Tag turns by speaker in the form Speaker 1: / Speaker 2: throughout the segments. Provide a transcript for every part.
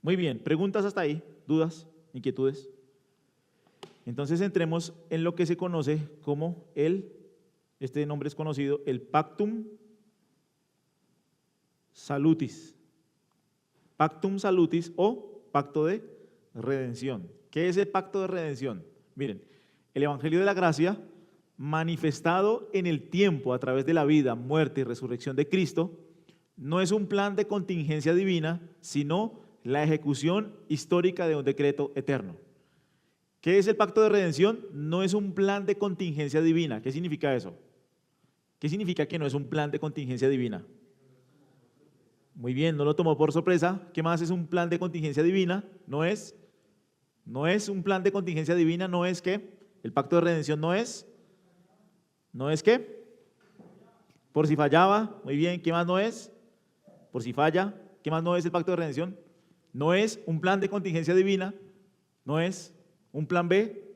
Speaker 1: Muy bien, ¿preguntas hasta ahí? ¿Dudas? ¿Inquietudes? Entonces entremos en lo que se conoce como este nombre es conocido, el Pactum Salutis. Pactum Salutis o Pacto de Redención. ¿Qué es el Pacto de Redención? Miren, el Evangelio de la Gracia, manifestado en el tiempo a través de la vida, muerte y resurrección de Cristo, no es un plan de contingencia divina, sino la ejecución histórica de un decreto eterno. ¿Qué es el Pacto de Redención? No es un plan de contingencia divina. ¿Qué significa eso? ¿Qué significa que no es un plan de contingencia divina? Muy bien, no lo tomó por sorpresa. ¿Qué más es un plan de contingencia divina? No es un plan de contingencia divina, no es que el Pacto de Redención no es que por si fallaba. Muy bien, ¿qué más no es? Por si falla. ¿Qué más no es el Pacto de Redención? No es un plan de contingencia divina, no es un plan B,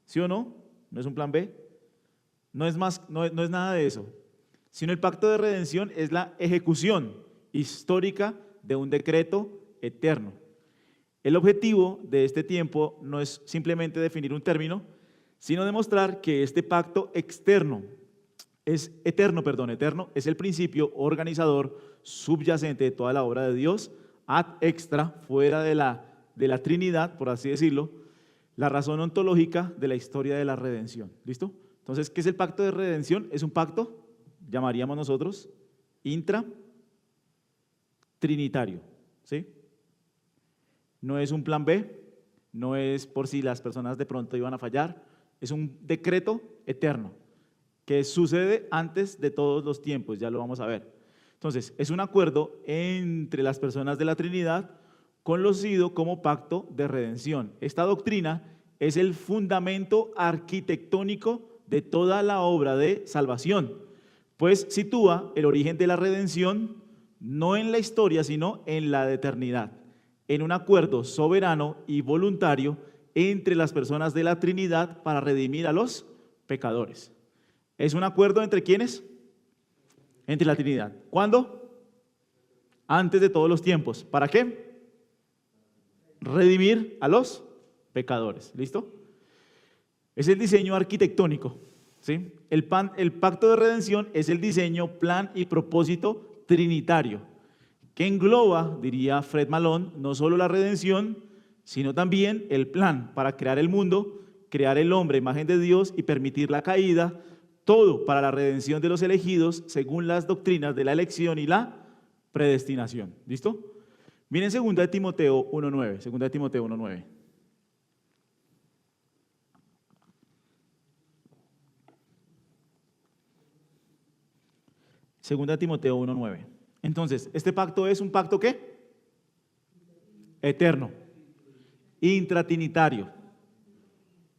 Speaker 1: ¿sí o no? No es un plan B, no es nada de eso, sino el Pacto de Redención es la ejecución histórica de un decreto eterno. El objetivo de este tiempo no es simplemente definir un término, sino demostrar que este pacto eterno es el principio organizador subyacente de toda la obra de Dios, ad extra, fuera de la Trinidad, por así decirlo, la razón ontológica de la historia de la redención. ¿Listo? Entonces, ¿qué es el pacto de redención? Es un pacto, llamaríamos nosotros, intratrinitario, ¿sí? No es un plan B, no es por si las personas de pronto iban a fallar, es un decreto eterno que sucede antes de todos los tiempos, ya lo vamos a ver. Entonces, es un acuerdo entre las personas de la Trinidad conocido como pacto de redención. Esta doctrina es el fundamento arquitectónico de toda la obra de salvación, pues sitúa el origen de la redención no en la historia, sino en la eternidad, en un acuerdo soberano y voluntario entre las personas de la Trinidad para redimir a los pecadores. ¿Es un acuerdo entre quiénes? Entre la Trinidad. ¿Cuándo? Antes de todos los tiempos. ¿Para qué? Redimir a los pecadores. ¿Listo? Es el diseño arquitectónico, ¿sí? El pacto de redención es el diseño, plan y propósito trinitario, que engloba, diría Fred Malone, no solo la redención, sino también el plan para crear el mundo, crear el hombre, imagen de Dios, y permitir la caída, todo para la redención de los elegidos según las doctrinas de la elección y la predestinación. ¿Listo? Miren 2 Timoteo 1.9, 2 Timoteo 1.9. Segunda Timoteo 1.9. Entonces, ¿este pacto es un pacto qué? Eterno, intratrinitario.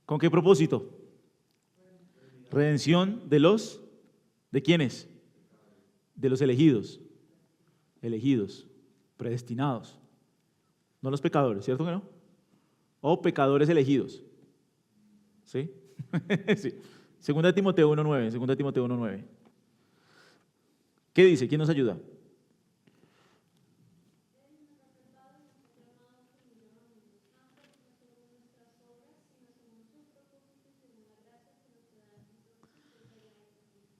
Speaker 1: ¿Con qué propósito? Redención ¿de quiénes? De los elegidos, predestinados, no los pecadores, ¿cierto que no? O pecadores elegidos, ¿sí? Sí. Segunda Timoteo 1.9, Segunda Timoteo 1.9. ¿Qué dice? ¿Quién nos ayuda?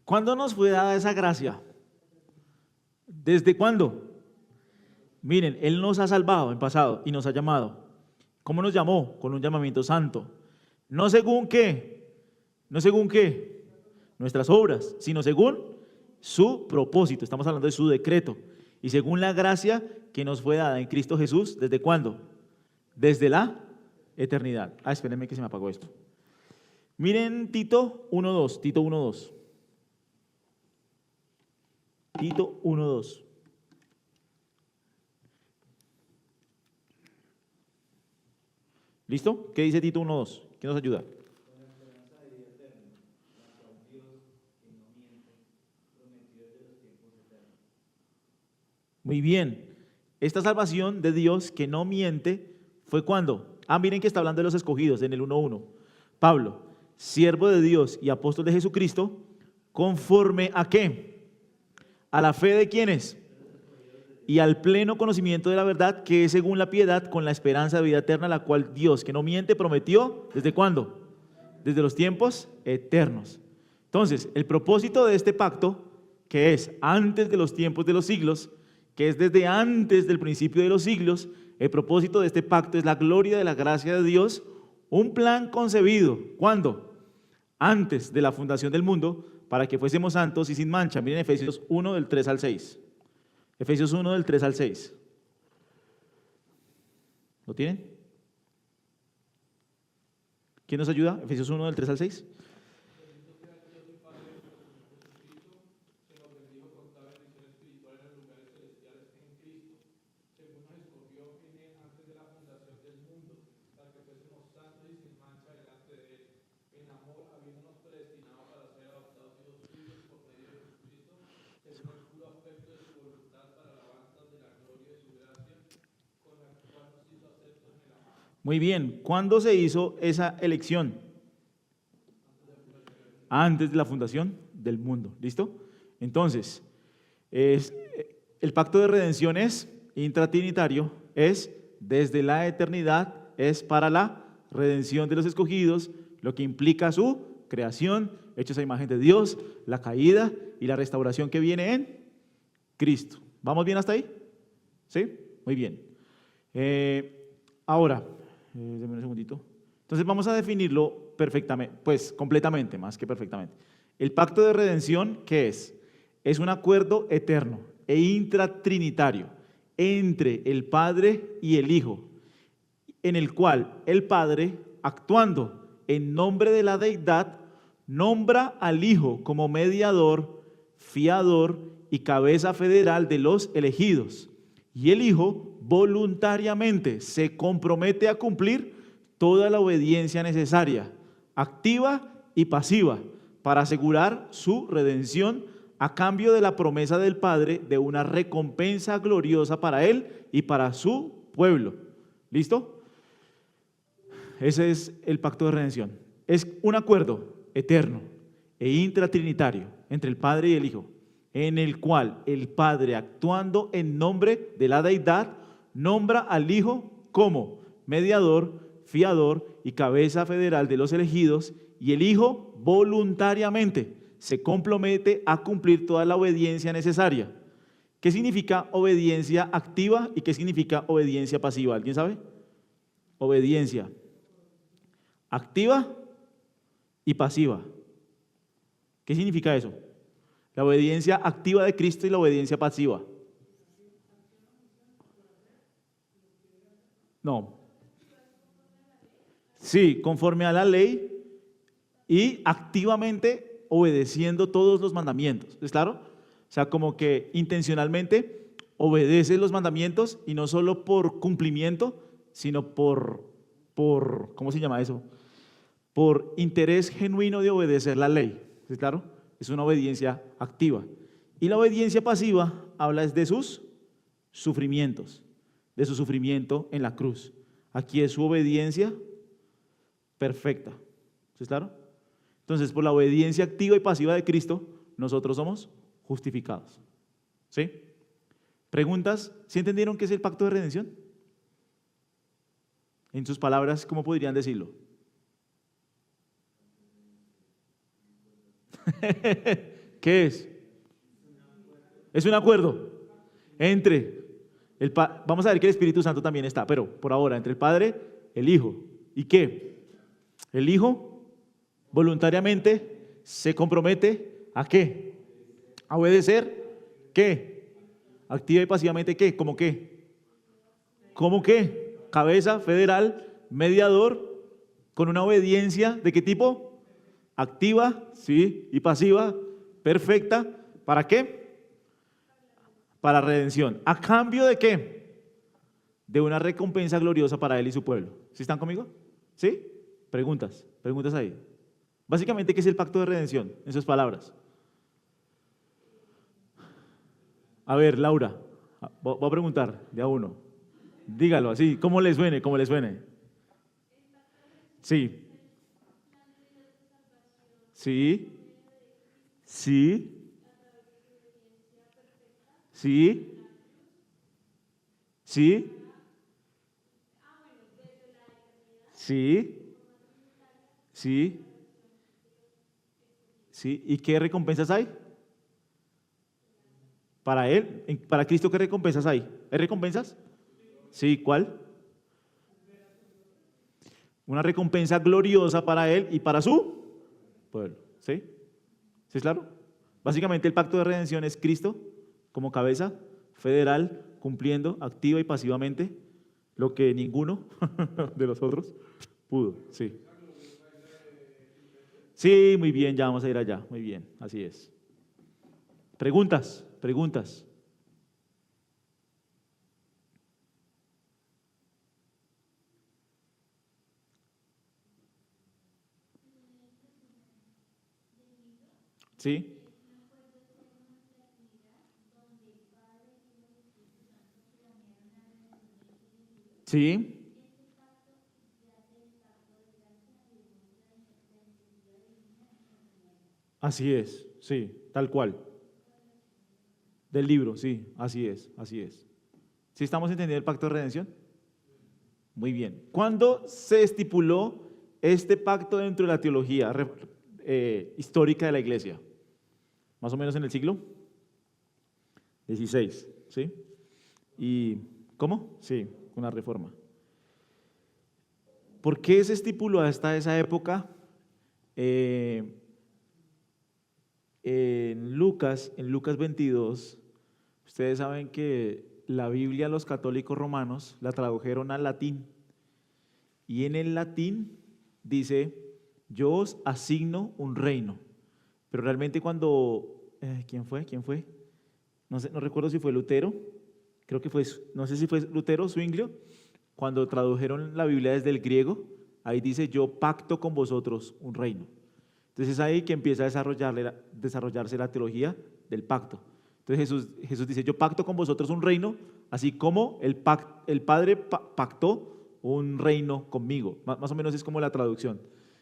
Speaker 1: ¿Cuándo nos fue dada esa gracia? ¿Desde cuándo? Miren, Él nos ha salvado en pasado y nos ha llamado. ¿Cómo nos llamó? Con un llamamiento santo. No según qué, nuestras obras, sino según su propósito. Estamos hablando de su decreto. Y según la gracia que nos fue dada en Cristo Jesús, ¿desde cuándo? Desde la eternidad. Espérenme que se me apagó esto. Miren Tito 1.2, Tito 1.2. Tito 1.2. ¿Listo? ¿Qué dice Tito 1.2? ¿Quién nos ayuda? Muy bien. Esta salvación de Dios que no miente fue ¿cuándo? Miren que está hablando de los escogidos en el 1.1. Pablo, siervo de Dios y apóstol de Jesucristo, ¿conforme a qué? ¿A la fe de quiénes? y al pleno conocimiento de la verdad, que es según la piedad, con la esperanza de vida eterna, la cual Dios, que no miente, prometió, ¿desde cuándo? Desde los tiempos eternos. Entonces, el propósito de este pacto, que es antes de los tiempos de los siglos, que es desde antes del principio de los siglos, el propósito de este pacto es la gloria de la gracia de Dios, un plan concebido, ¿cuándo? Antes de la fundación del mundo, para que fuésemos santos y sin mancha. Miren Efesios 1 del 3 al 6. Efesios 1 del 3 al 6. ¿Lo tienen? ¿Quién nos ayuda? Efesios 1 del 3 al 6. Muy bien, ¿cuándo se hizo esa elección? Antes de la fundación del mundo, ¿listo? Entonces, el pacto de redención es intratrinitario, es desde la eternidad, es para la redención de los escogidos, lo que implica su creación, hechos a imagen de Dios, la caída y la restauración que viene en Cristo. ¿Vamos bien hasta ahí? ¿Sí? Muy bien. Ahora, denme un segundito. Entonces vamos a definirlo perfectamente, pues completamente, más que perfectamente. El pacto de redención, ¿qué es? Es un acuerdo eterno e intratrinitario entre el Padre y el Hijo, en el cual el Padre, actuando en nombre de la deidad, nombra al Hijo como mediador, fiador y cabeza federal de los elegidos. Y el Hijo voluntariamente se compromete a cumplir toda la obediencia necesaria, activa y pasiva, para asegurar su redención a cambio de la promesa del Padre de una recompensa gloriosa para él y para su pueblo. ¿Listo? Ese es el pacto de redención. Es un acuerdo eterno e intratrinitario entre el Padre y el Hijo, en el cual el Padre, actuando en nombre de la deidad, nombra al Hijo como mediador, fiador y cabeza federal de los elegidos, y el Hijo voluntariamente se compromete a cumplir toda la obediencia necesaria. ¿Qué significa obediencia activa y qué significa obediencia pasiva? ¿Alguien sabe? Obediencia activa y pasiva. ¿Qué significa eso? La obediencia activa de Cristo y la obediencia pasiva. No. Sí, conforme a la ley y activamente obedeciendo todos los mandamientos. ¿Es claro? O sea, como que intencionalmente obedece los mandamientos y no solo por cumplimiento, sino por ¿cómo se llama eso? Por interés genuino de obedecer la ley. ¿Es claro? Es una obediencia activa. Y la obediencia pasiva habla de sus sufrimientos, de su sufrimiento en la cruz. Aquí es su obediencia perfecta. ¿Es claro? Entonces, por la obediencia activa y pasiva de Cristo, nosotros somos justificados. ¿Sí? ¿Preguntas? ¿Sí entendieron qué es el pacto de redención? En sus palabras, ¿cómo podrían decirlo? ¿Qué es? Es un acuerdo entre vamos a ver que el Espíritu Santo también está, pero por ahora entre el Padre, el Hijo. ¿Y qué? El Hijo voluntariamente se compromete ¿a qué? A obedecer. ¿Qué? Activa y pasivamente ¿qué? ¿Cómo qué? ¿Cómo qué? Cabeza federal, mediador, con una obediencia ¿de qué tipo? Activa, sí, y pasiva, perfecta. ¿Para qué? Para redención. ¿A cambio de qué? De una recompensa gloriosa para él y su pueblo. ¿Sí están conmigo? ¿Sí? Preguntas ahí. Básicamente, ¿qué es el pacto de redención? En sus palabras. A ver, Laura, voy a preguntar de a uno. Dígalo así, como le suene, como le suene. Sí. Sí. Sí. Sí. ¿Sí? ¿Sí? ¿Sí? ¿Sí? ¿Y qué recompensas hay? Para él, para Cristo, ¿qué recompensas hay? ¿Hay recompensas? Sí, ¿cuál? Una recompensa gloriosa para él y para su pueblo. ¿Sí? ¿Sí es claro? Básicamente el pacto de redención es Cristo como cabeza federal, cumpliendo activa y pasivamente lo que ninguno de los otros pudo. Sí. Sí, muy bien, ya vamos a ir allá. Muy bien, así es. Preguntas, preguntas. ¿Sí? ¿Sí? Así es, sí, tal cual. Del libro, sí, así es, así es. ¿Sí estamos entendiendo el pacto de redención? Muy bien. ¿Cuándo se estipuló este pacto dentro de la teología histórica de la iglesia? Más o menos en el siglo XVI, ¿sí? ¿Y cómo? Sí, con la reforma. ¿Por qué se estipuló hasta esa época? Eh, en Lucas 22, ustedes saben que la Biblia, los católicos romanos la tradujeron al latín, y en el latín dice: yo os asigno un reino. Pero realmente cuando, ¿quién fue? ¿Quién fue? No sé, no recuerdo si fue Lutero, creo que fue, no sé si fue Lutero o Zwinglio, cuando tradujeron la Biblia desde el griego, ahí dice: yo pacto con vosotros un reino. Entonces es ahí que empieza a desarrollarse la teología del pacto. Entonces Jesús dice: yo pacto con vosotros un reino, así como el Padre pactó un reino conmigo. Más o menos es como la traducción.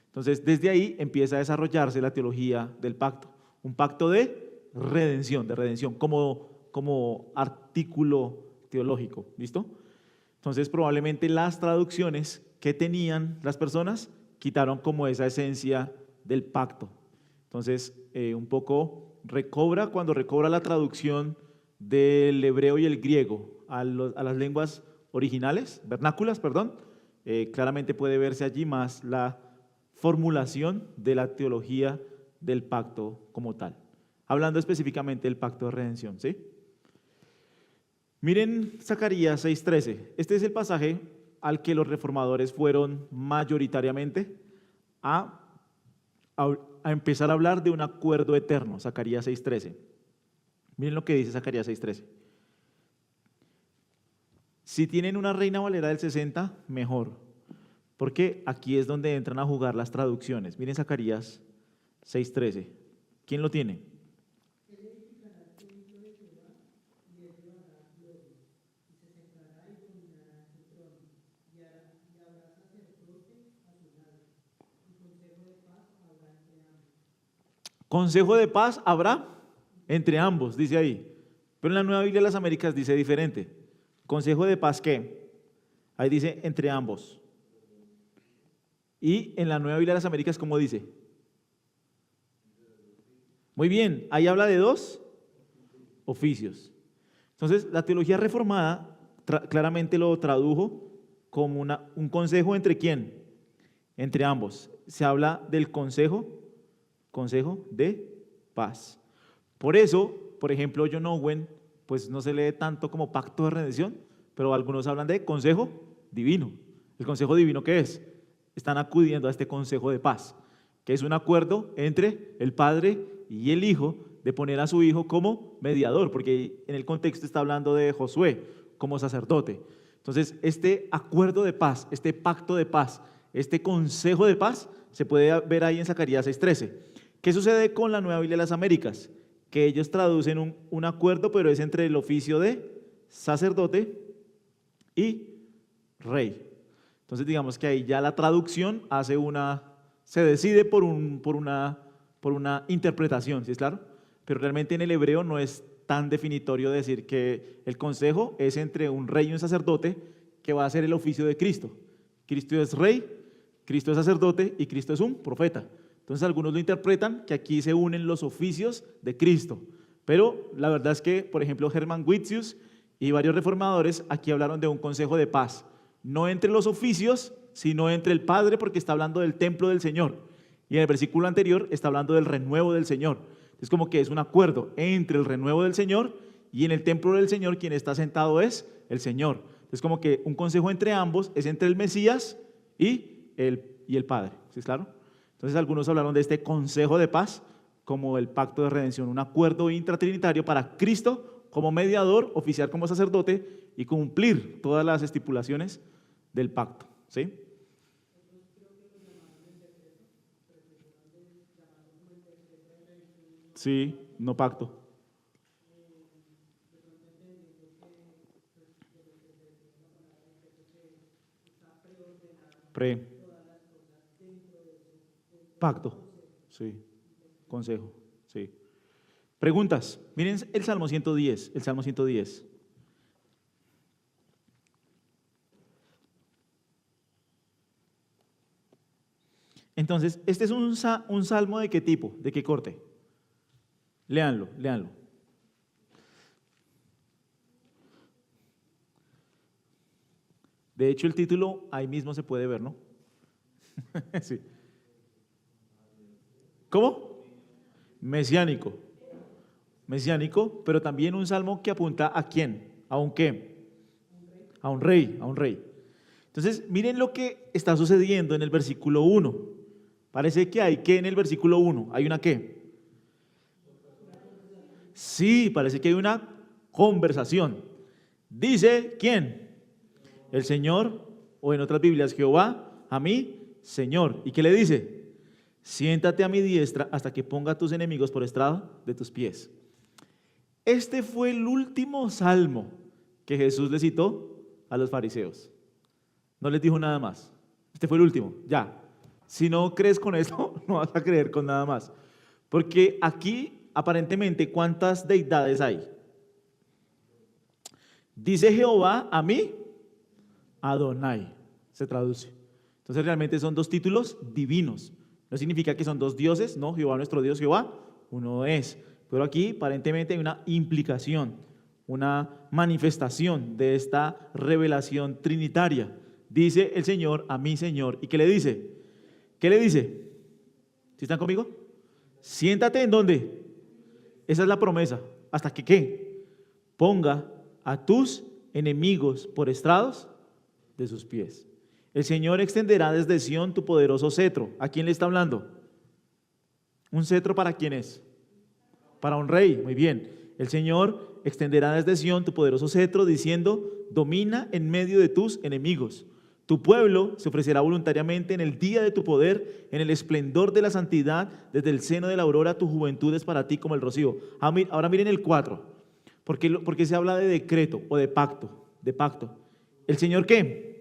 Speaker 1: Entonces desde ahí empieza a desarrollarse la teología del pacto. Un pacto de redención, como artículo teológico. ¿Listo? Entonces probablemente las traducciones que tenían las personas quitaron como esa esencia del pacto. Entonces, un poco cuando recobra la traducción del hebreo y el griego a las lenguas originales, vernáculas, perdón, claramente puede verse allí más la formulación de la teología del pacto como tal. Hablando específicamente del pacto de redención, ¿sí? Miren Zacarías 6:13. Este es el pasaje al que los reformadores fueron mayoritariamente a a empezar a hablar de un acuerdo eterno, Zacarías 6:13. Miren lo que dice Zacarías 6:13. Si tienen una Reina Valera del 60, mejor, porque aquí es donde entran a jugar las traducciones. Miren Zacarías 6:13. ¿Quién lo tiene? Consejo de paz habrá entre ambos, dice ahí. Pero en la Nueva Biblia de las Américas dice diferente. Consejo de paz, ¿qué? Ahí dice entre ambos. Y en la Nueva Biblia de las Américas, ¿cómo dice? Muy bien, ahí habla de dos oficios. Entonces, la teología reformada claramente lo tradujo como un consejo entre quién, entre ambos. Se habla del consejo de paz. Por eso, por ejemplo, John Owen, pues no se lee tanto como pacto de redención, pero algunos hablan de consejo divino. ¿El consejo divino qué es? Están acudiendo a este consejo de paz, que es un acuerdo entre el Padre y el Hijo de poner a su Hijo como mediador, porque en el contexto está hablando de Josué como sacerdote. Entonces, este acuerdo de paz, este pacto de paz, este consejo de paz, se puede ver ahí en Zacarías 6:13. ¿Qué sucede con la Nueva Biblia de las Américas? Que ellos traducen un acuerdo, pero es entre el oficio de sacerdote y rey. Entonces digamos que ahí ya la traducción se decide por una interpretación, ¿sí es claro? Pero realmente en el hebreo no es tan definitorio decir que el consejo es entre un rey y un sacerdote que va a hacer el oficio de Cristo. Cristo es rey, Cristo es sacerdote y Cristo es un profeta. Entonces algunos lo interpretan que aquí se unen los oficios de Cristo. Pero la verdad es que, por ejemplo, Hermann Witsius y varios reformadores aquí hablaron de un consejo de paz, no entre los oficios, sino entre el Padre, porque está hablando del templo del Señor. Y en el versículo anterior está hablando del renuevo del Señor. Es como que es un acuerdo entre el renuevo del Señor y en el templo del Señor quien está sentado es el Señor. Es como que un consejo entre ambos es entre el Mesías y el Padre. ¿Sí es claro? Entonces algunos hablaron de este consejo de paz como el pacto de redención, un acuerdo intratrinitario para Cristo como mediador, oficiar como sacerdote y cumplir todas las estipulaciones del pacto. ¿Sí? Sí, no pacto. Pre, pacto. Sí, consejo. Sí. Preguntas. Miren el Salmo 110, el Salmo 110. Entonces, este es un salmo de qué tipo, de qué corte. Léanlo, léanlo. De hecho, el título ahí mismo se puede ver, ¿no? Sí. ¿Cómo? Mesiánico. Mesiánico, pero también un salmo que apunta ¿a quién? ¿A un qué? A un rey, a un rey. Entonces, miren lo que está sucediendo en el versículo 1. Parece que hay que en el versículo 1, ¿hay una qué? Sí, parece que hay una conversación. Dice, ¿quién? El Señor, o en otras Biblias, Jehová, a mí, Señor. ¿Y qué le dice? Siéntate a mi diestra hasta que ponga a tus enemigos por estrado de tus pies. Este fue el último salmo que Jesús le citó a los fariseos. No les dijo nada más. Este fue el último, ya. Si no crees con esto, no vas a creer con nada más. Porque aquí, aparentemente, ¿cuántas deidades hay? Dice Jehová a mí, Adonai, se traduce. Entonces realmente son dos títulos divinos. No significa que son dos dioses, no, Jehová nuestro Dios, Jehová, uno es. Pero aquí aparentemente hay una implicación, una manifestación de esta revelación trinitaria. Dice el Señor a mi Señor. ¿Y qué le dice? ¿Qué le dice? ¿Sí están conmigo? Siéntate en dónde. Esa es la promesa. ¿Hasta que qué? Ponga a tus enemigos por estrados de sus pies. El Señor extenderá desde Sión tu poderoso cetro. ¿A quién le está hablando? ¿Un cetro para quién es? Para un rey. Muy bien. El Señor extenderá desde Sión tu poderoso cetro diciendo, domina en medio de tus enemigos. Tu pueblo se ofrecerá voluntariamente en el día de tu poder, en el esplendor de la santidad, desde el seno de la aurora tu juventud es para ti como el rocío. Ahora miren el 4. Porque se habla de decreto o de pacto, de pacto. ¿El Señor qué?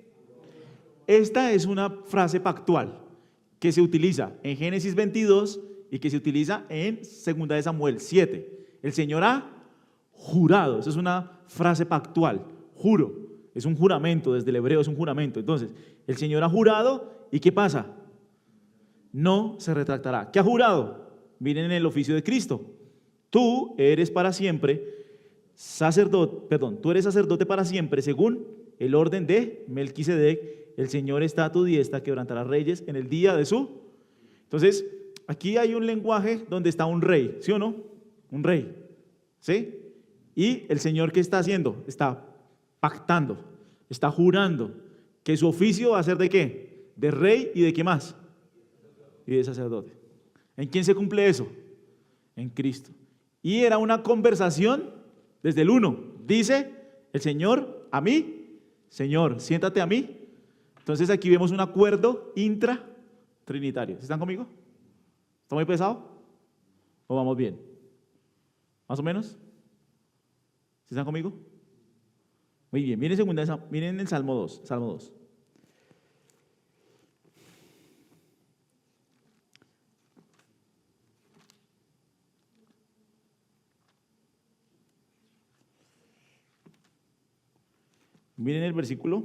Speaker 1: Esta es una frase pactual que se utiliza en Génesis 22 y que se utiliza en 2 de Samuel 7. El Señor ha jurado, esa es una frase pactual, juro, es un juramento, desde el hebreo es un juramento. Entonces, el Señor ha jurado y ¿qué pasa? No se retractará. ¿Qué ha jurado? Miren en el oficio de Cristo. Tú eres para siempre sacerdote, perdón, tú eres sacerdote para siempre según el orden de Melquisedec. El Señor está a tu diestra, quebrantará reyes en el día de su. Entonces, aquí hay un lenguaje donde está un rey, ¿sí o no? Un rey, ¿sí? Y el Señor, ¿qué está haciendo? Está pactando, está jurando que su oficio va a ser ¿de qué? De rey y de qué más? Y de sacerdote. ¿En quién se cumple eso? En Cristo. Y era una conversación desde el 1. Dice el Señor a mí, Señor, siéntate a mí. Entonces aquí vemos un acuerdo intratrinitario. ¿Están conmigo? ¿Está muy pesado? ¿O vamos bien? ¿Más o menos? ¿Sí están conmigo? Muy bien, miren el Salmo 2, Salmo 2. Miren el versículo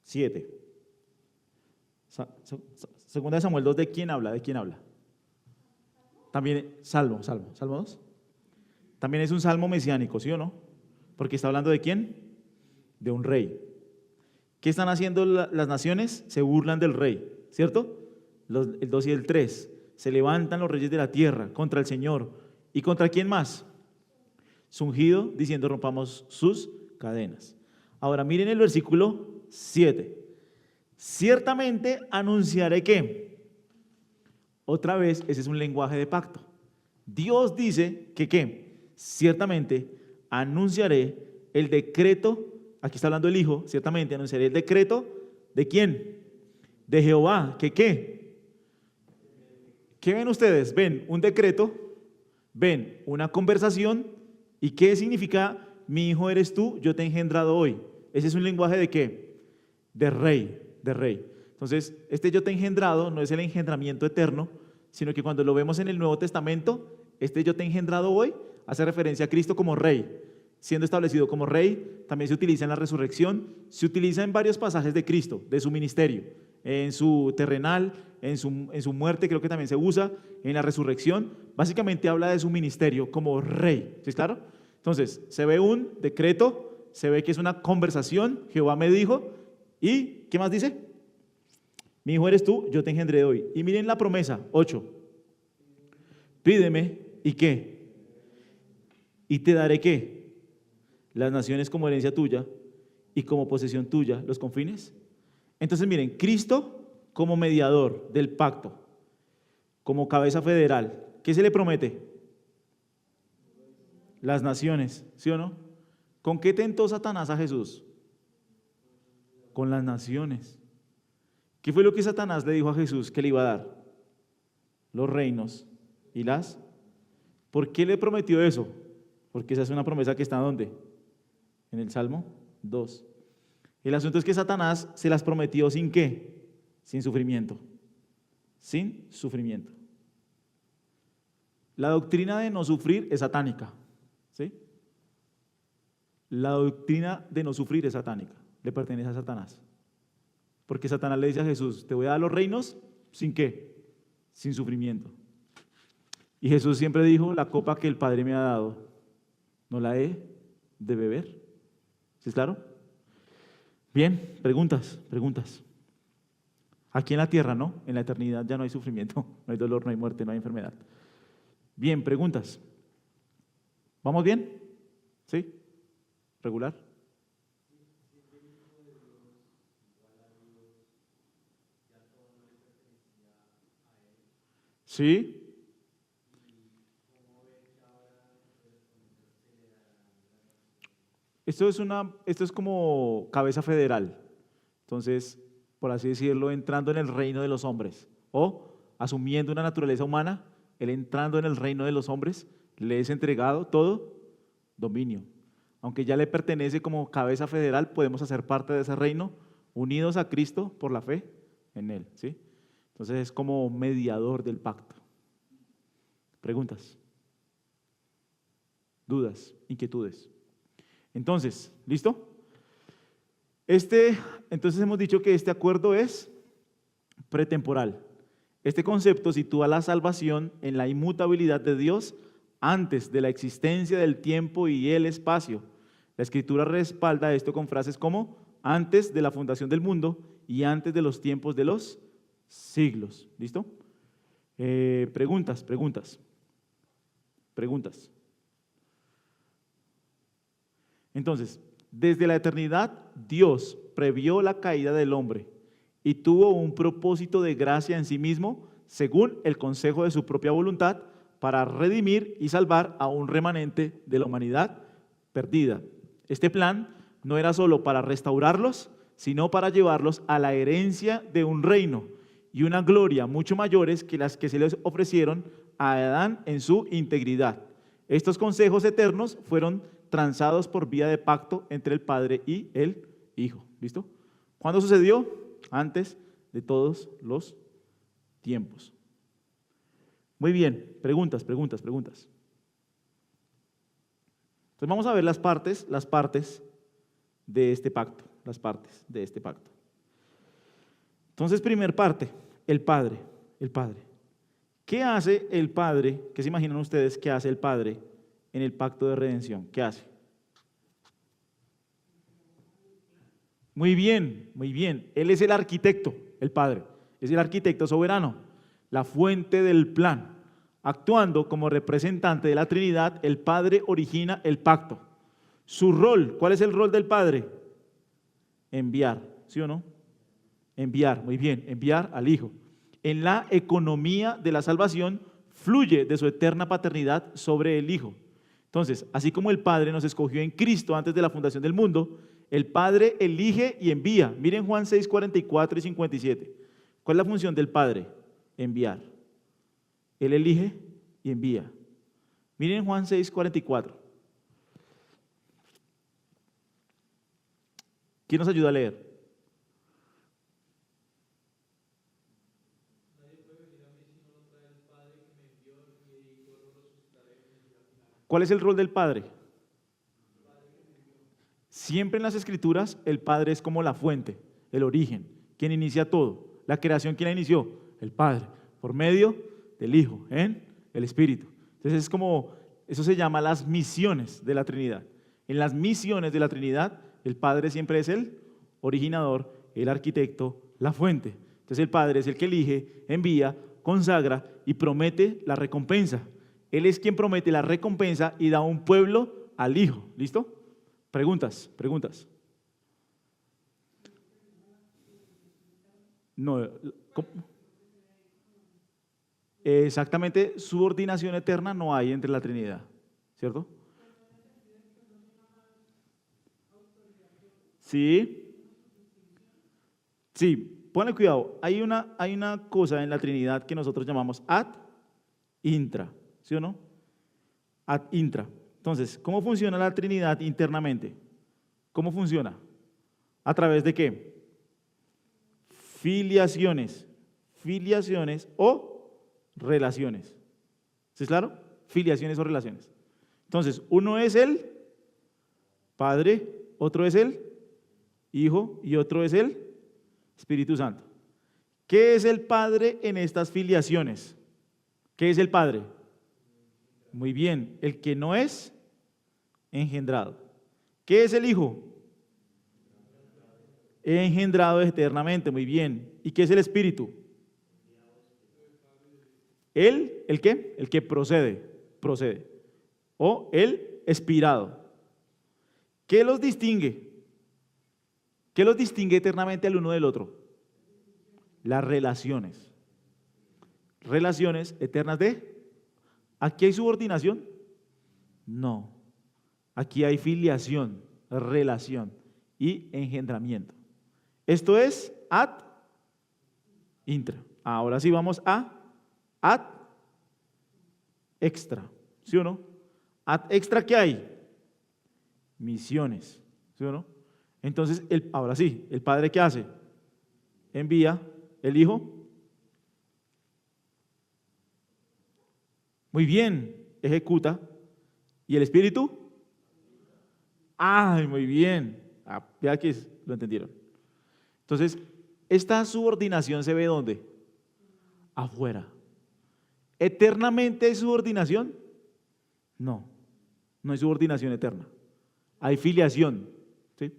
Speaker 1: 7. Segunda de Samuel 2, ¿de quién habla? ¿De quién habla? También, Salmo 2. También es un salmo mesiánico, ¿sí o no? Porque está hablando ¿de quién? De un rey. ¿Qué están haciendo las naciones? Se burlan del rey, ¿cierto? El 2 y el 3. Se levantan los reyes de la tierra contra el Señor. ¿Y contra quién más? Su ungido, diciendo rompamos sus cadenas. Ahora miren el versículo 7. Ciertamente anunciaré que, otra vez, ese es un lenguaje de pacto. Dios dice que ¿qué? Ciertamente anunciaré el decreto, aquí está hablando el Hijo, ciertamente anunciaré el decreto, ¿de quién? De Jehová, ¿que qué? ¿Qué ven ustedes? Ven un decreto, ven una conversación, ¿y qué significa mi hijo eres tú, yo te he engendrado hoy? Ese es un lenguaje ¿de qué? De rey. Entonces, este yo te he engendrado no es el engendramiento eterno, sino que cuando lo vemos en el Nuevo Testamento, este yo te he engendrado hoy hace referencia a Cristo como rey. Siendo establecido como rey, también se utiliza en la resurrección, se utiliza en varios pasajes de Cristo, de su ministerio, en su terrenal, en su muerte creo que también se usa, en la resurrección, básicamente habla de su ministerio como rey, ¿sí es claro? Entonces, se ve un decreto, se ve que es una conversación, Jehová me dijo, ¿y qué más dice? Mi hijo eres tú, yo te engendré hoy. Y miren la promesa, 8. Pídeme, ¿y qué? Y te daré ¿qué? Las naciones como herencia tuya y como posesión tuya, los confines. Entonces miren, Cristo como mediador del pacto, como cabeza federal, ¿qué se le promete? Las naciones, ¿sí o no? ¿Con qué tentó Satanás a Jesús? Con las naciones. ¿Qué fue lo que Satanás le dijo a Jesús que le iba a dar? Los reinos y las. ¿Por qué le prometió eso? Porque esa es una promesa que está ¿dónde? En el Salmo 2. El asunto es que Satanás se las prometió ¿sin qué? Sin sufrimiento. Sin sufrimiento. La doctrina de no sufrir es satánica. ¿Sí? La doctrina de no sufrir es satánica. Le pertenece a Satanás. Porque Satanás le dice a Jesús, te voy a dar los reinos, ¿sin qué? Sin sufrimiento. Y Jesús siempre dijo, la copa que el Padre me ha dado, ¿no la he de beber? ¿Sí es claro? Bien, preguntas. Aquí en la tierra, ¿no? En la eternidad ya no hay sufrimiento, no hay dolor, no hay muerte, no hay enfermedad. Bien, preguntas. ¿Vamos bien? ¿Sí? ¿Regular? ¿Sí? Esto es como cabeza federal. Entonces, por así decirlo, entrando en el reino de los hombres o asumiendo una naturaleza humana, él entrando en el reino de los hombres, le es entregado todo dominio. Aunque ya le pertenece como cabeza federal, podemos hacer parte de ese reino unidos a Cristo por la fe en él, ¿sí? Entonces es como mediador del pacto. ¿Preguntas? ¿Dudas? ¿Inquietudes? Entonces, ¿listo? Entonces hemos dicho que este acuerdo es pretemporal. Este concepto sitúa la salvación en la inmutabilidad de Dios antes de la existencia del tiempo y el espacio. La Escritura respalda esto con frases como antes de la fundación del mundo y antes de los tiempos de los siglos. ¿Listo? Preguntas. Entonces, desde la eternidad, Dios previó la caída del hombre y tuvo un propósito de gracia en sí mismo, según el consejo de su propia voluntad, para redimir y salvar a un remanente de la humanidad perdida. Este plan no era solo para restaurarlos, sino para llevarlos a la herencia de un reino y una gloria mucho mayores que las que se les ofrecieron a Adán en su integridad. Estos consejos eternos fueron transados por vía de pacto entre el Padre y el Hijo. ¿Listo? ¿Cuándo sucedió? Antes de todos los tiempos. Muy bien, preguntas. Entonces Entonces vamos a ver las partes de este pacto, las partes de este pacto. Entonces, primer parte, el Padre. ¿Qué hace el Padre? ¿Qué se imaginan ustedes que hace el Padre en el pacto de redención? ¿Qué hace? Muy bien, muy bien. Él es el arquitecto, el Padre. Es el arquitecto soberano, la fuente del plan. Actuando como representante de la Trinidad, el Padre origina el pacto. Su rol, ¿cuál es el rol del Padre? Enviar, ¿sí o no? Enviar, muy bien, enviar al Hijo. En la economía de la salvación fluye de su eterna paternidad sobre el Hijo. Entonces, así como el Padre nos escogió en Cristo antes de la fundación del mundo, el Padre elige y envía. Miren Juan 6, 44 y 57. ¿Cuál es la función del Padre? Enviar. Él elige y envía. Miren Juan 6, 44. ¿Quién nos ayuda a leer? ¿Cuál es el rol del Padre? Siempre en las Escrituras el Padre es como la fuente, el origen, quien inicia todo. La creación, ¿quién la inició? El Padre, por medio del Hijo, en el Espíritu. Entonces es como, eso se llama las misiones de la Trinidad. En las misiones de la Trinidad, el Padre siempre es el originador, el arquitecto, la fuente. Entonces el Padre es el que elige, envía, consagra y promete la recompensa. Él es quien promete la recompensa y da un pueblo al Hijo. ¿Listo? Preguntas. No, ¿cómo? Exactamente, subordinación eterna no hay entre la Trinidad, ¿cierto? Sí, sí, ponle cuidado. Hay una cosa en la Trinidad que nosotros llamamos ad intra, ¿sí o no? Ad intra. Entonces, ¿cómo funciona la Trinidad internamente? ¿Cómo funciona? ¿A través de qué? Filiaciones o relaciones. ¿Sí es claro? Filiaciones o relaciones. Entonces, uno es el Padre, otro es el Hijo y otro es el Espíritu Santo. ¿Qué es el Padre en estas filiaciones? ¿Qué es el Padre? Muy bien, el que no es engendrado. ¿Qué es el Hijo? Engendrado eternamente, muy bien. ¿Y qué es el Espíritu? ¿El qué? El que procede. O el expirado. ¿Qué los distingue? ¿Qué los distingue eternamente al uno del otro? Las relaciones. Relaciones eternas de... ¿Aquí hay subordinación? No. Aquí hay filiación, relación y engendramiento. Esto es ad intra. Ahora sí vamos a ad extra. ¿Sí o no? Ad extra, ¿qué hay? Misiones. ¿Sí o no? Entonces, ahora sí, ¿el Padre qué hace? Envía. ¿El Hijo? Muy bien, ejecuta. ¿Y el Espíritu? ¡Ay, muy bien! Ya que lo entendieron. Entonces, esta subordinación se ve ¿dónde? Afuera. ¿Eternamente hay subordinación? No, no hay subordinación eterna. Hay filiación. ¿Sí?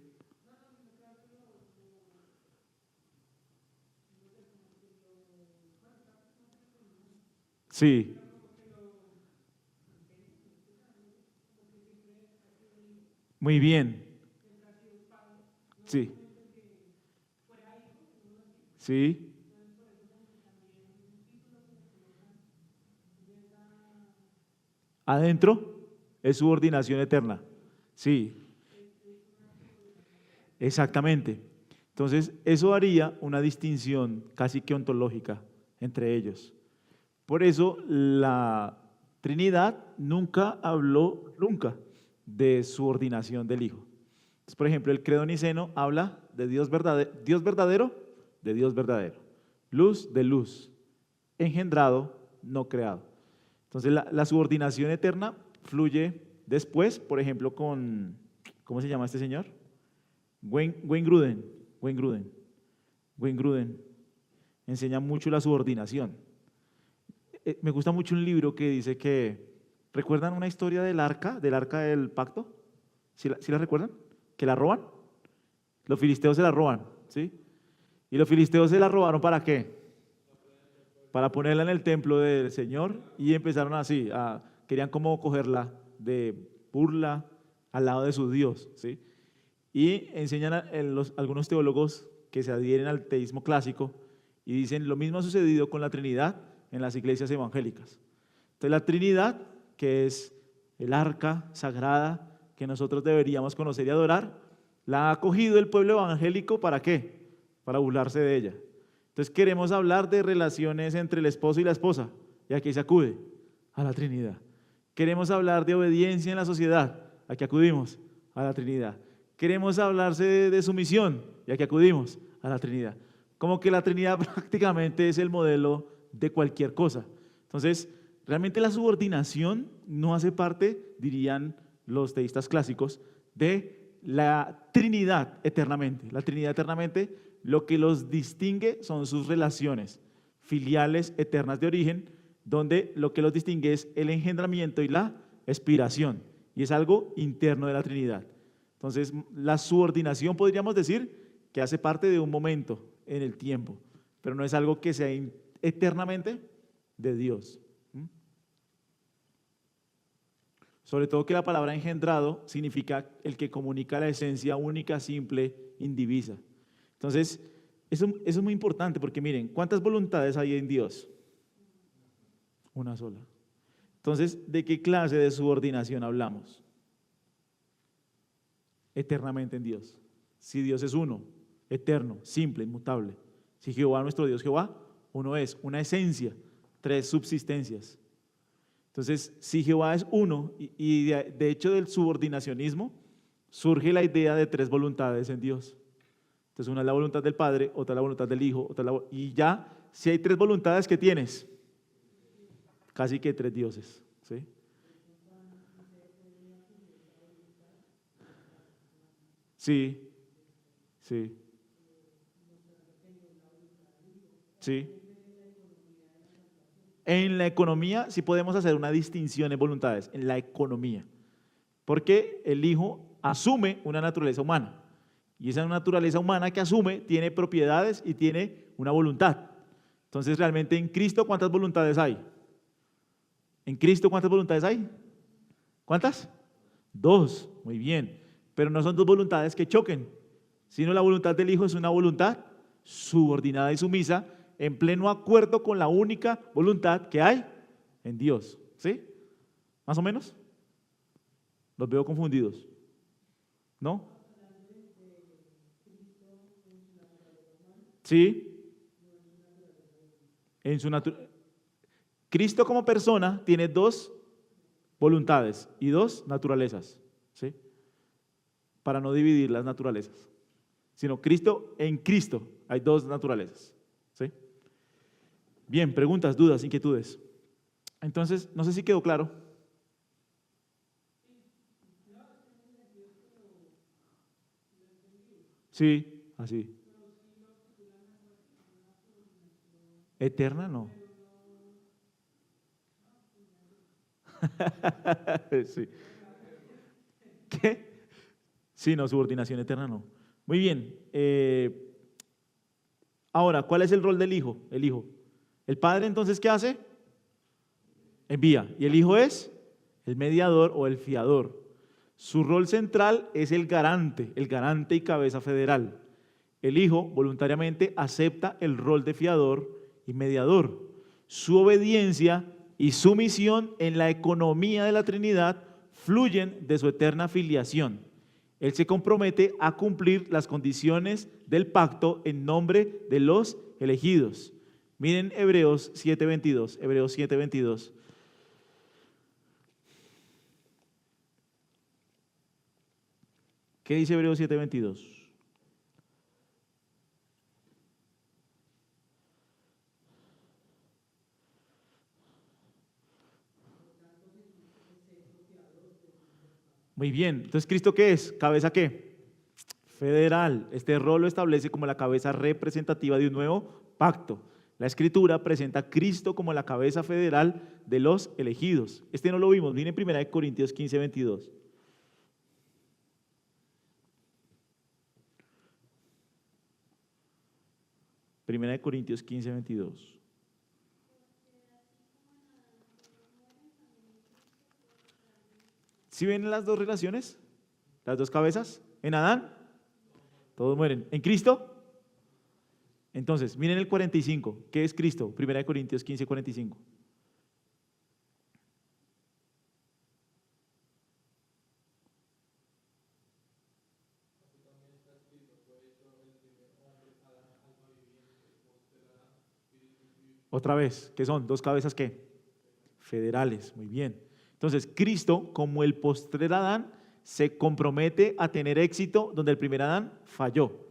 Speaker 1: Sí. Muy bien. Sí. Sí. Adentro es subordinación eterna. Sí, exactamente. Entonces, eso haría una distinción casi que ontológica entre ellos. Por eso la Trinidad nunca habló, nunca, de subordinación del Hijo. Entonces, por ejemplo, el credo niceno habla de Dios verdadero, de Dios verdadero. Luz de luz, engendrado, no creado. Entonces, la subordinación eterna fluye Después, por ejemplo, ¿cómo se llama este señor? Wayne Gruden. Wayne Gruden enseña mucho la subordinación. Me gusta mucho un libro que dice que, ¿recuerdan una historia del arca del pacto? ¿Sí la recuerdan? ¿Que la roban? Los filisteos se la roban, ¿sí? ¿Y los filisteos se la robaron para qué? Para ponerla en el templo del Señor y empezaron así, querían como cogerla de burla al lado de su Dios, ¿sí? Y enseñan algunos teólogos que se adhieren al teísmo clásico y dicen lo mismo ha sucedido con la Trinidad en las iglesias evangélicas. Entonces la Trinidad, que es el arca sagrada que nosotros deberíamos conocer y adorar, la ha acogido el pueblo evangélico ¿para qué? Para burlarse de ella. Entonces queremos hablar de relaciones entre el esposo y la esposa, y aquí se acude a la Trinidad. Queremos hablar de obediencia en la sociedad, aquí acudimos a la Trinidad. Queremos hablarse de sumisión, y aquí acudimos a la Trinidad. Como que la Trinidad prácticamente es el modelo de cualquier cosa. Entonces, realmente la subordinación no hace parte, dirían los teístas clásicos, de la Trinidad eternamente. La Trinidad eternamente, lo que los distingue son sus relaciones filiales eternas de origen, donde lo que los distingue es el engendramiento y la expiración, y es algo interno de la Trinidad. Entonces, la subordinación podríamos decir que hace parte de un momento en el tiempo, pero no es algo que sea eternamente de Dios. Sobre todo que la palabra engendrado significa el que comunica la esencia única, simple, indivisa. Entonces, eso es muy importante porque miren, ¿cuántas voluntades hay en Dios? Una sola. Entonces, ¿de qué clase de subordinación hablamos? Eternamente en Dios. Si Dios es uno, eterno, simple, inmutable. Si Jehová, nuestro Dios Jehová, uno es, una esencia, tres subsistencias. Entonces, si Jehová es uno, y de hecho del subordinacionismo, surge la idea de tres voluntades en Dios. Entonces, una es la voluntad del Padre, otra es la voluntad del Hijo, y ya, si hay tres voluntades, ¿qué tienes? Casi que tres dioses, ¿sí? Sí, sí, sí. En la economía sí podemos hacer una distinción en voluntades, en la economía, porque el Hijo asume una naturaleza humana, y esa naturaleza humana que asume tiene propiedades y tiene una voluntad. Entonces, realmente en Cristo, ¿cuántas voluntades hay? ¿En Cristo cuántas voluntades hay? ¿Cuántas? Dos, muy bien. Pero no son dos voluntades que choquen, sino la voluntad del Hijo es una voluntad subordinada y sumisa, en pleno acuerdo con la única voluntad que hay en Dios. ¿Sí? ¿Más o menos? Los veo confundidos. ¿No? Sí. En su Cristo como persona tiene dos voluntades y dos naturalezas. ¿Sí? Para no dividir las naturalezas, sino en Cristo hay dos naturalezas. ¿Sí? Bien, preguntas, dudas, inquietudes. Entonces, no sé si quedó claro. Sí, así. Eterna no. Sí. ¿Qué? Sí, no, subordinación eterna no. Muy bien. Ahora, ¿cuál es el rol del Hijo? El Hijo. ¿El Padre entonces qué hace? Envía. ¿Y el Hijo es? El mediador o el fiador. Su rol central es el garante y cabeza federal. El Hijo voluntariamente acepta el rol de fiador y mediador. Su obediencia y su misión en la economía de la Trinidad fluyen de su eterna filiación. Él se compromete a cumplir las condiciones del pacto en nombre de los elegidos. Miren Hebreos 7:22, Hebreos 7:22. ¿Qué dice Hebreos 7:22? Muy bien. Entonces, ¿Cristo qué es? ¿Cabeza qué? Federal. Este rol lo establece como la cabeza representativa de un nuevo pacto. La Escritura presenta a Cristo como la cabeza federal de los elegidos. Este no lo vimos. Miren 1 Corintios 15, 22. Primera de Corintios 15, 22. ¿Sí ven las dos relaciones? Las dos cabezas. En Adán, todos mueren. ¿En Cristo? Entonces, miren el 45. ¿Qué es Cristo? Primera de Corintios 15, 45. Otra vez, ¿qué son? ¿Dos cabezas qué? Federales, muy bien. Entonces, Cristo, como el postrer Adán, se compromete a tener éxito donde el primer Adán falló.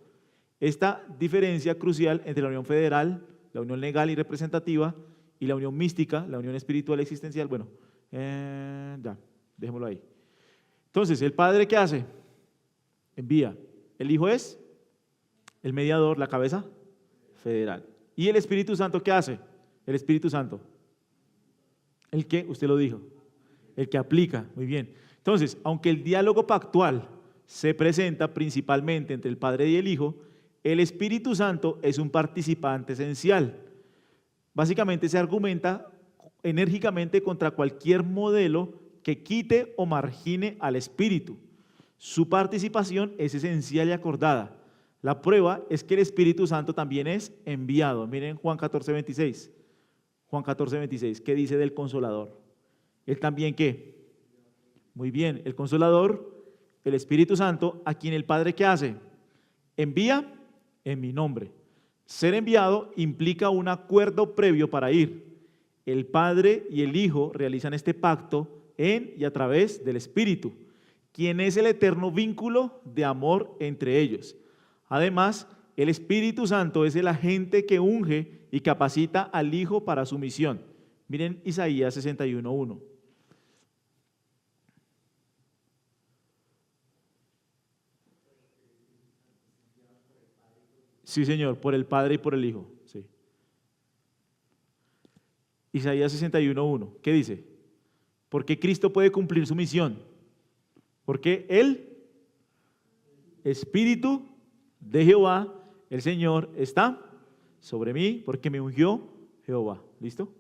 Speaker 1: Esta diferencia crucial entre la unión federal, la unión legal y representativa, y la unión mística, la unión espiritual y existencial, bueno, ya, dejémoslo ahí. Entonces, ¿el Padre qué hace? Envía. ¿El Hijo es? El mediador, la cabeza federal. ¿Y el Espíritu Santo qué hace? El Espíritu Santo. ¿El qué? Usted lo dijo. El que aplica. Muy bien. Entonces, aunque el diálogo pactual se presenta principalmente entre el Padre y el Hijo, el Espíritu Santo es un participante esencial. Básicamente se argumenta enérgicamente contra cualquier modelo que quite o margine al Espíritu. Su participación es esencial y acordada. La prueba es que el Espíritu Santo también es enviado. Miren Juan 14, 26. Juan 14, 26. ¿Qué dice del Consolador? ¿Él también qué? Muy bien, el Consolador, el Espíritu Santo, a quien el Padre ¿qué hace? Envía en mi nombre. Ser enviado implica un acuerdo previo para ir. El Padre y el Hijo realizan este pacto en y a través del Espíritu, quien es el eterno vínculo de amor entre ellos. Además, el Espíritu Santo es el agente que unge y capacita al Hijo para su misión. Miren Isaías 61, 1. Sí, Señor, por el Padre y por el Hijo. Sí. Isaías 61, 1. ¿Qué dice? Porque Cristo puede cumplir su misión. Porque el Espíritu de Jehová, el Señor, está sobre mí, porque me ungió Jehová. ¿Listo?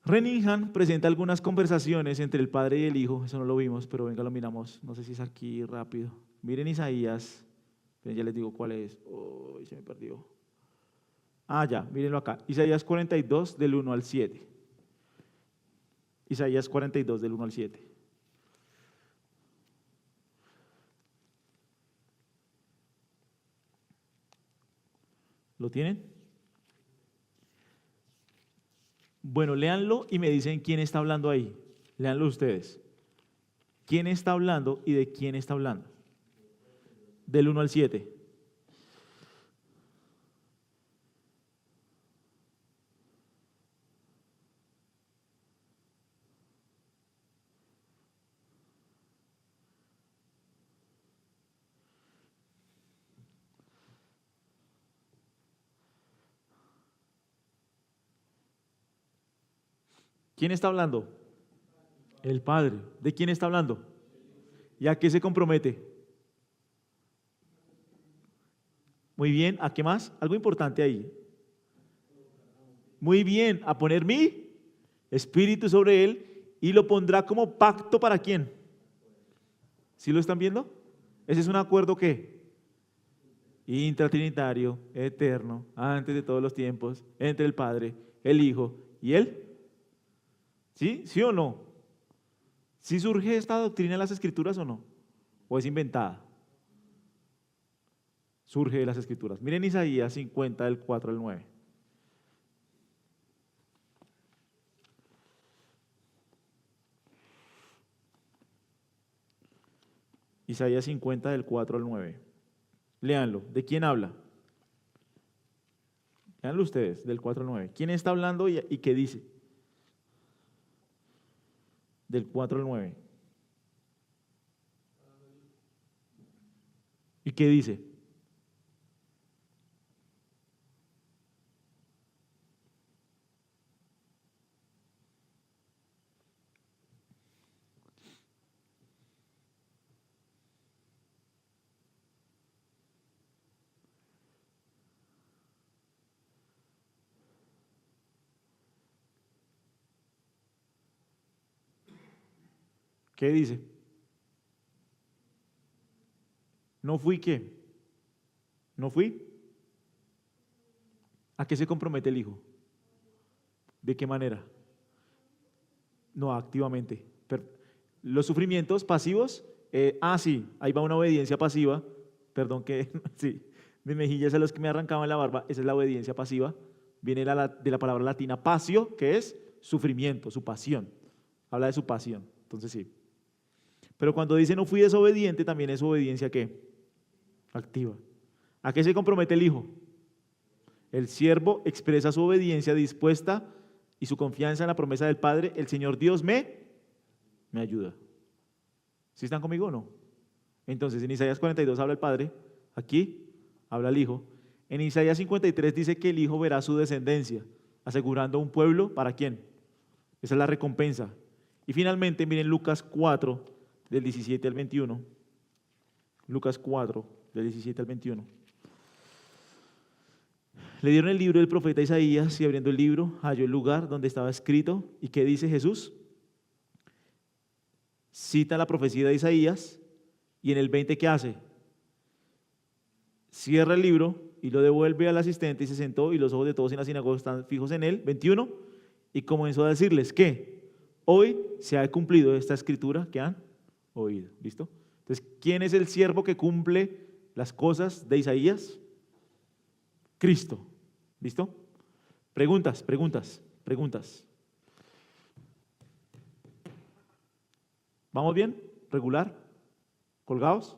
Speaker 1: Reninhan presenta algunas conversaciones entre el Padre y el Hijo. Eso no lo vimos, pero venga, lo miramos. No sé si es aquí rápido. Miren Isaías. Ya les digo cuál es. Oh, se me perdió. Ah, ya, mírenlo acá. Isaías 42, del 1 al 7. Isaías 42, del 1 al 7. ¿Lo tienen? Bueno, léanlo y me dicen quién está hablando ahí. Léanlo ustedes. ¿Quién está hablando y de quién está hablando? Del 1 al 7. ¿Quién está hablando? El Padre. ¿De quién está hablando? ¿Y a qué se compromete? Muy bien, ¿a qué más? Algo importante ahí. Muy bien, a poner mi espíritu sobre él y lo pondrá como pacto para quién. ¿Sí lo están viendo? Ese es un acuerdo que intratrinitario, eterno, antes de todos los tiempos, entre el Padre, el Hijo y él. ¿Sí? ¿Sí o no? ¿Sí surge esta doctrina en las Escrituras o no? ¿O es inventada? Surge de las Escrituras. Miren Isaías 50, del 4 al 9. Isaías 50, del 4 al 9. Léanlo. ¿De quién habla? Léanlo ustedes, del 4 al 9. ¿Quién está hablando y qué dice? Del 4 al 9. ¿Y qué dice? ¿Qué dice? ¿No fui qué? ¿No fui? ¿A qué se compromete el hijo? ¿De qué manera? No, activamente. Los sufrimientos pasivos, sí, ahí va una obediencia pasiva, perdón que, sí, mis mejillas a los que me arrancaban la barba, esa es la obediencia pasiva, viene de la palabra latina pasio, que es sufrimiento, su pasión, habla de su pasión, entonces sí. Pero cuando dice no fui desobediente, también es obediencia ¿qué? Activa. ¿A qué se compromete el hijo? El siervo expresa su obediencia dispuesta y su confianza en la promesa del Padre, el Señor Dios me ayuda. ¿Sí están conmigo o no? Entonces en Isaías 42 habla el Padre, aquí habla el Hijo. En Isaías 53 dice que el Hijo verá su descendencia, asegurando un pueblo, ¿para quién? Esa es la recompensa. Y finalmente miren Lucas 4, del 17 al 21. Lucas 4, del 17 al 21. Le dieron el libro del profeta Isaías y abriendo el libro halló el lugar donde estaba escrito. ¿Y qué dice Jesús? Cita la profecía de Isaías y en el 20 ¿qué hace? Cierra el libro y lo devuelve al asistente y se sentó y los ojos de todos en la sinagoga están fijos en él. 21. Y comenzó a decirles que hoy se ha cumplido esta escritura que han oído. ¿Listo? Entonces, ¿quién es el siervo que cumple las cosas de Isaías? Cristo. ¿Listo? Preguntas. ¿Vamos bien? ¿Regular? ¿Colgados?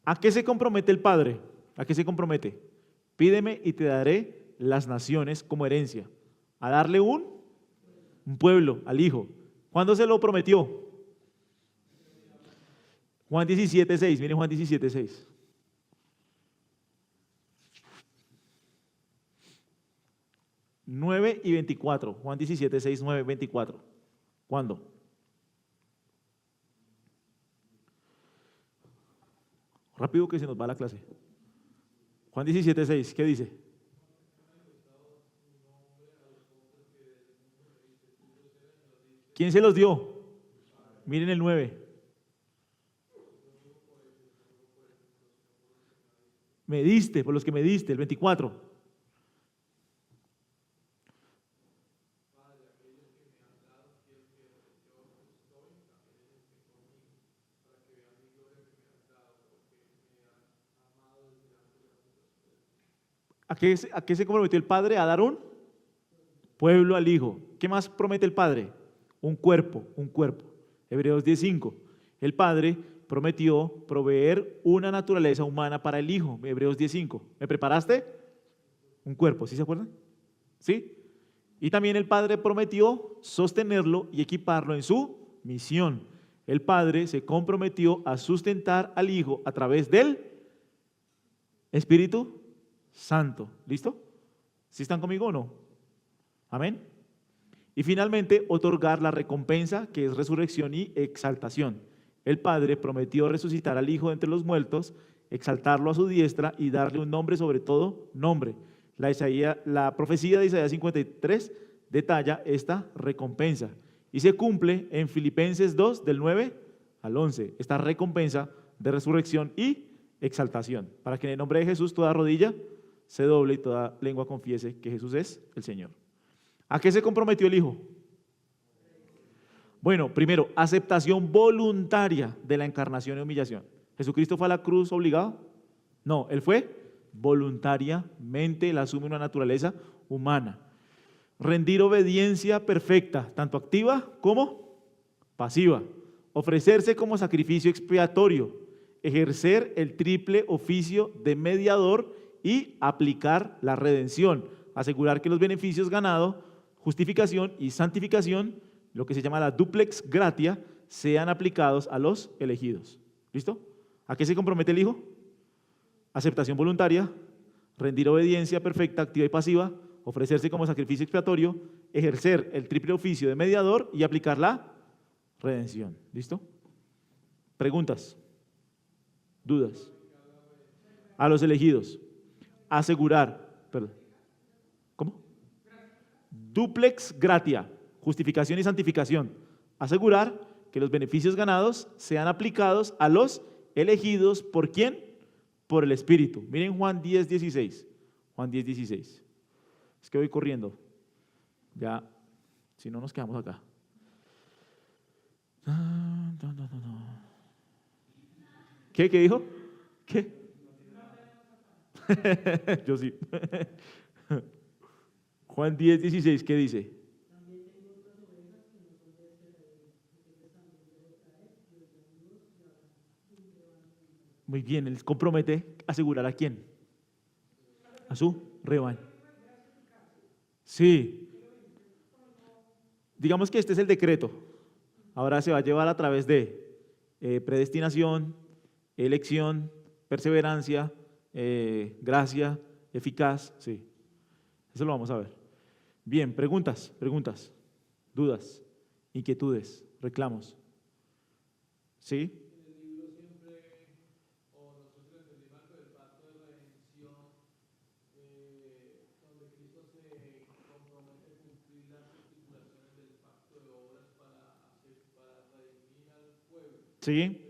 Speaker 1: ¿A qué se compromete el Padre? ¿A qué se compromete? Pídeme y te daré las naciones como herencia. A darle un pueblo al Hijo. ¿Cuándo se lo prometió? Juan 17:6. Miren Juan 17:6. ...9 y 24... Juan 17:6, 9, 24... ¿Cuándo? Rápido que se nos va la clase. Juan 17:6, ¿qué dice? ¿Quién se los dio? Miren el 9. Me diste, por los que me diste, el 24. ¿A qué se comprometió el Padre? A dar un pueblo al Hijo. ¿Qué más promete el Padre? Un cuerpo. Hebreos 10:5. El Padre prometió proveer una naturaleza humana para el Hijo. Hebreos 10:5. ¿Me preparaste? Un cuerpo, ¿sí se acuerdan? ¿Sí? Y también el Padre prometió sostenerlo y equiparlo en su misión. El Padre se comprometió a sustentar al Hijo a través del Espíritu Santo. ¿Listo? ¿Sí están conmigo o no? Amén. Y finalmente, otorgar la recompensa, que es resurrección y exaltación. El Padre prometió resucitar al Hijo de entre los muertos, exaltarlo a su diestra y darle un nombre sobre todo nombre. La profecía de Isaías 53 detalla esta recompensa y se cumple en Filipenses 2, del 9 al 11, esta recompensa de resurrección y exaltación, para que en el nombre de Jesús toda rodilla se doble y toda lengua confiese que Jesús es el Señor. ¿A qué se comprometió el Hijo? Bueno, primero, aceptación voluntaria de la encarnación y humillación. ¿Jesucristo fue a la cruz obligado? No, Él fue voluntariamente, Él asume una naturaleza humana. Rendir obediencia perfecta, tanto activa como pasiva. Ofrecerse como sacrificio expiatorio. Ejercer el triple oficio de mediador y aplicar la redención. Asegurar que los beneficios ganados, justificación y santificación, lo que se llama la duplex gratia, sean aplicados a los elegidos. ¿Listo? ¿A qué se compromete el Hijo? aceptación voluntaria, rendir obediencia perfecta, activa y pasiva, ofrecerse como sacrificio expiatorio, ejercer el triple oficio de mediador y aplicar la redención. ¿Listo? Preguntas, dudas. A los elegidos, asegurar, perdón, ¿cómo? Duplex gratia, justificación y santificación. Asegurar que los beneficios ganados sean aplicados a los elegidos. ¿Por quién? Por el Espíritu. Miren Juan 10:16. Juan 10:16. Es que voy corriendo. Ya, si no nos quedamos acá. ¿Qué? ¿Qué dijo? ¿Qué? Yo sí. Juan 10:16, ¿qué dice? Muy bien, él compromete asegurar a quién, a su rebaño. Sí, digamos que este es el decreto. Ahora se va a llevar a través de predestinación, elección, perseverancia, gracia, eficaz. Sí, eso lo vamos a ver. Bien, preguntas, dudas, inquietudes, reclamos. ¿Sí? ¿Sí?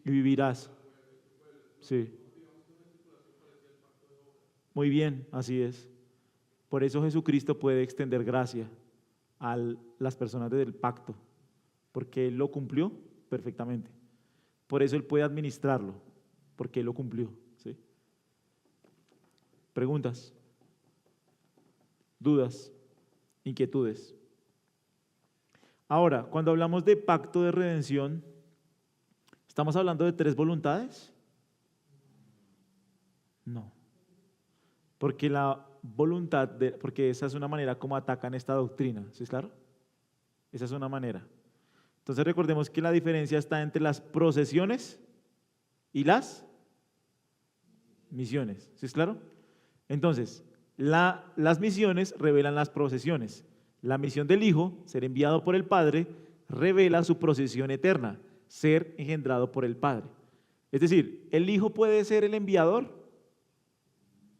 Speaker 1: Y vivirás. Sí. Muy bien, así es. Por eso Jesucristo puede extender gracia a las personas del pacto, porque Él lo cumplió perfectamente. Por eso Él puede administrarlo, porque Él lo cumplió. ¿Sí? Preguntas, dudas, inquietudes. Ahora, cuando hablamos de pacto de redención, ¿estamos hablando de 3 voluntades? No. Porque la voluntad, porque esa es una manera como atacan esta doctrina, ¿sí es claro? Esa es una manera. Entonces recordemos que la diferencia está entre las procesiones y las misiones, ¿sí es claro? Entonces, las misiones revelan las procesiones. La misión del Hijo, ser enviado por el Padre, revela su procesión eterna, ser engendrado por el Padre. Es decir, ¿el Hijo puede ser el enviador?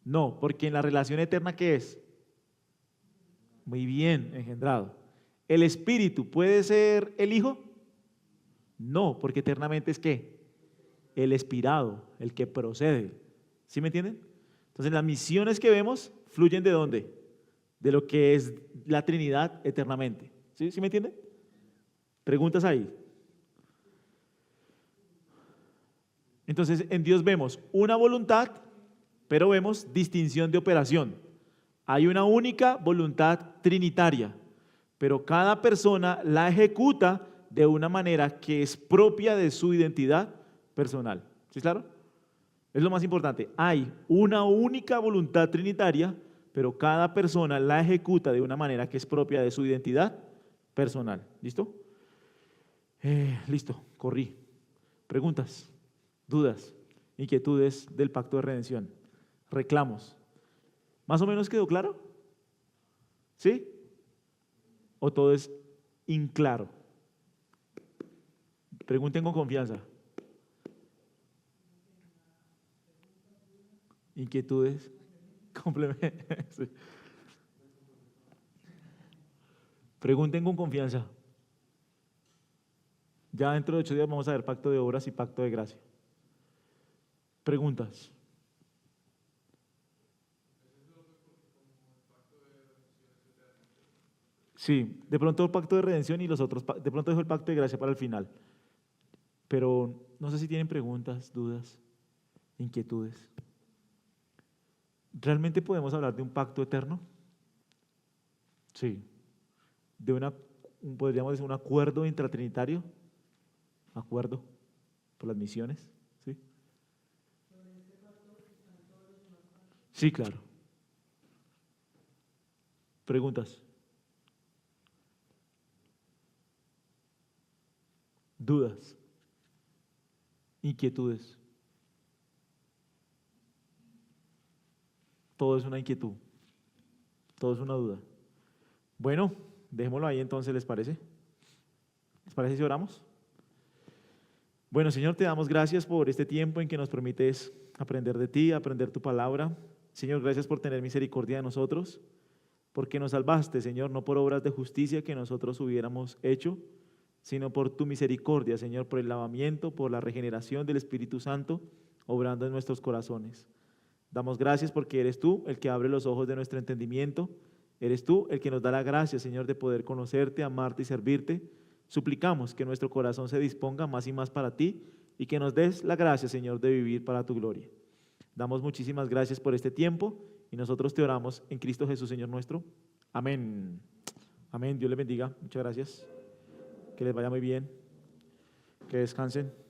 Speaker 1: No, porque en la relación eterna, ¿qué es? Muy bien, engendrado. ¿El Espíritu puede ser el Hijo? No, porque eternamente es ¿qué? El expirado, el que procede. ¿Sí me entienden? Entonces las misiones que vemos fluyen ¿de dónde? De lo que es la Trinidad eternamente. ¿Sí? ¿Sí me entienden? Preguntas ahí. Entonces en Dios vemos una voluntad, pero vemos distinción de operación. Hay una única voluntad trinitaria, pero cada persona la ejecuta de una manera que es propia de su identidad personal. ¿Sí es claro? Es lo más importante. Hay una única voluntad trinitaria, pero cada persona la ejecuta de una manera que es propia de su identidad personal. ¿Listo? Listo, corrí. Preguntas, dudas, inquietudes del pacto de redención, reclamos. ¿Más o menos quedó claro? ¿Sí? ¿O todo es inclaro? Pregunten con confianza. Inquietudes, sí. Pregunten con confianza. Ya dentro de 8 días vamos a ver pacto de obras y pacto de gracia. Preguntas. Sí, de pronto el pacto de redención y los otros, de pronto dejo el pacto de gracia para el final. Pero no sé si tienen preguntas, dudas, inquietudes. ¿Realmente podemos hablar de un pacto eterno? Sí. De podríamos decir un acuerdo intratrinitario, acuerdo por las misiones, ¿sí? Sí, claro. Preguntas. dudas, inquietudes. Todo es una inquietud, todo es una duda. Bueno, dejémoslo ahí entonces, ¿les parece? ¿Les parece si oramos? Bueno, Señor, te damos gracias por este tiempo en que nos permites aprender de ti, aprender tu palabra. Señor, gracias por tener misericordia de nosotros, porque nos salvaste, Señor, no por obras de justicia que nosotros hubiéramos hecho, sino por tu misericordia, Señor, por el lavamiento, por la regeneración del Espíritu Santo, obrando en nuestros corazones. Damos gracias porque eres tú el que abre los ojos de nuestro entendimiento, eres tú el que nos da la gracia, Señor, de poder conocerte, amarte y servirte. Suplicamos que nuestro corazón se disponga más y más para ti y que nos des la gracia, Señor, de vivir para tu gloria. Damos muchísimas gracias por este tiempo y nosotros te oramos en Cristo Jesús, Señor nuestro. Amén. Amén. Dios les bendiga. Muchas gracias. Que les vaya muy bien. Que descansen.